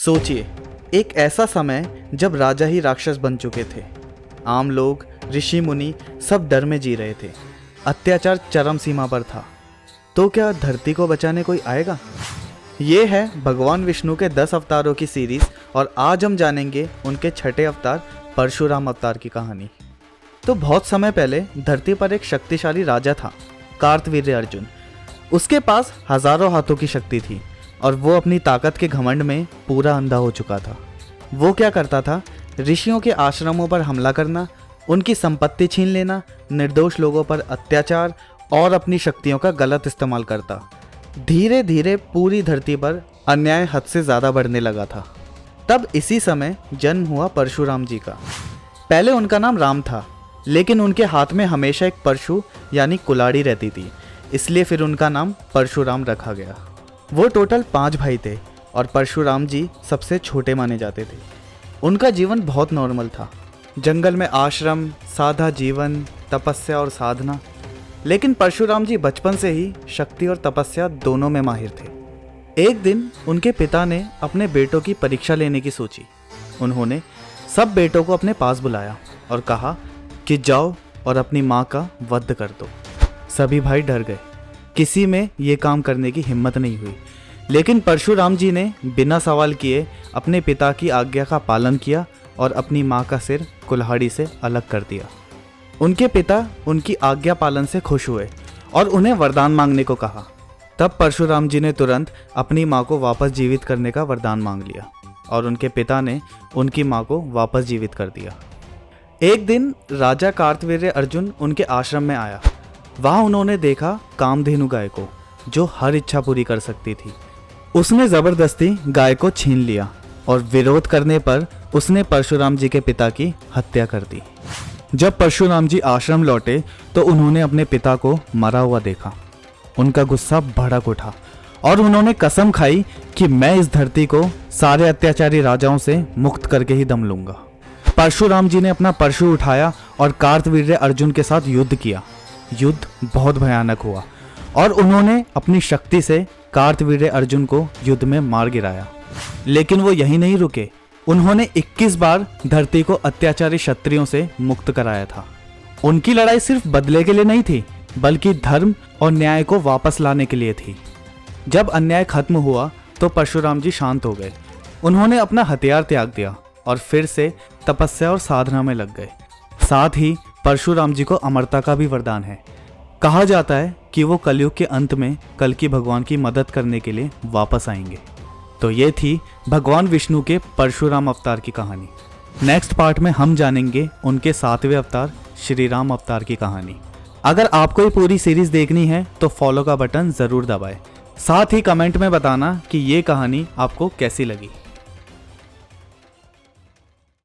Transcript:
सोचिए, एक ऐसा समय जब राजा ही राक्षस बन चुके थे। आम लोग, ऋषि मुनि सब डर में जी रहे थे। अत्याचार चरम सीमा पर था। तो क्या धरती को बचाने कोई आएगा? ये है भगवान विष्णु के 10 अवतारों की सीरीज और आज हम जानेंगे उनके छठे अवतार परशुराम अवतार की कहानी। तो बहुत समय पहले धरती पर एक शक्तिशाली राजा था, कार्तवीर्य अर्जुन। उसके पास हजारों हाथों की शक्ति थी और वो अपनी ताकत के घमंड में पूरा अंधा हो चुका था। वो क्या करता था? ऋषियों के आश्रमों पर हमला करना, उनकी संपत्ति छीन लेना, निर्दोष लोगों पर अत्याचार और अपनी शक्तियों का गलत इस्तेमाल करता। धीरे धीरे पूरी धरती पर अन्याय हद से ज़्यादा बढ़ने लगा था। तब इसी समय जन्म हुआ परशुराम जी का। पहले उनका नाम राम था, लेकिन उनके हाथ में हमेशा एक परशु यानी कुल्हाड़ी रहती थी, इसलिए फिर उनका नाम परशुराम रखा गया। वो टोटल 5 भाई थे और परशुराम जी सबसे छोटे माने जाते थे। उनका जीवन बहुत नॉर्मल था, जंगल में आश्रम, सादा जीवन, तपस्या और साधना। लेकिन परशुराम जी बचपन से ही शक्ति और तपस्या दोनों में माहिर थे। एक दिन उनके पिता ने अपने बेटों की परीक्षा लेने की सोची। उन्होंने सब बेटों को अपने पास बुलाया और कहा कि जाओ और अपनी माँ का वध कर दो। सभी भाई डर गए, किसी में ये काम करने की हिम्मत नहीं हुई। लेकिन परशुराम जी ने बिना सवाल किए अपने पिता की आज्ञा का पालन किया और अपनी माँ का सिर कुल्हाड़ी से अलग कर दिया। उनके पिता उनकी आज्ञा पालन से खुश हुए और उन्हें वरदान मांगने को कहा। तब परशुराम जी ने तुरंत अपनी माँ को वापस जीवित करने का वरदान मांग लिया और उनके पिता ने उनकी माँ को वापस जीवित कर दिया। एक दिन राजा कार्तवीर्य अर्जुन उनके आश्रम में आया। वहाँ उन्होंने देखा कामधेनु गाय को, जो हर इच्छा पूरी कर सकती थी। उसने ज़बरदस्ती गाय को छीन लिया और विरोध करने पर उसने परशुराम जी के पिता की हत्या कर दी। जब परशुराम जी आश्रम लौटे तो उन्होंने अपने पिता को मरा हुआ देखा। उनका गुस्सा भड़क उठा और उन्होंने कसम खाई कि मैं इस धरती को सारे अत्याचारी राजाओं से मुक्त करके ही दम लूंगा। परशुराम जी ने अपना परशु उठाया और कार्तवीर्य अर्जुन के साथ युद्ध किया। युद्ध बहुत भयानक हुआ और उन्होंने अपनी शक्ति से कार्तवीर्य अर्जुन को युद्ध में मार गिराया। लेकिन वो यहीं नहीं रुके, उन्होंने 21 बार धरती को अत्याचारी क्षत्रियों से मुक्त कराया था। उनकी लड़ाई सिर्फ बदले के लिए नहीं थी, बल्कि धर्म और न्याय को वापस लाने के लिए थी। जब अन्याय खत्म हुआ तो परशुराम जी शांत हो गए। उन्होंने अपना हथियार त्याग दिया और फिर से तपस्या और साधना में लग गए। साथ ही परशुराम जी को अमरता का भी वरदान है। कहा जाता है कि वो कलयुग के अंत में कल्कि भगवान की मदद करने के लिए वापस आएंगे। तो ये थी भगवान विष्णु के परशुराम अवतार की कहानी। नेक्स्ट पार्ट में हम जानेंगे उनके 7वें अवतार श्री राम अवतार की कहानी। अगर आपको ये पूरी सीरीज देखनी है तो फॉलो का बटन ज़रूर दबाएं। साथ ही कमेंट में बताना कि ये कहानी आपको कैसी लगी।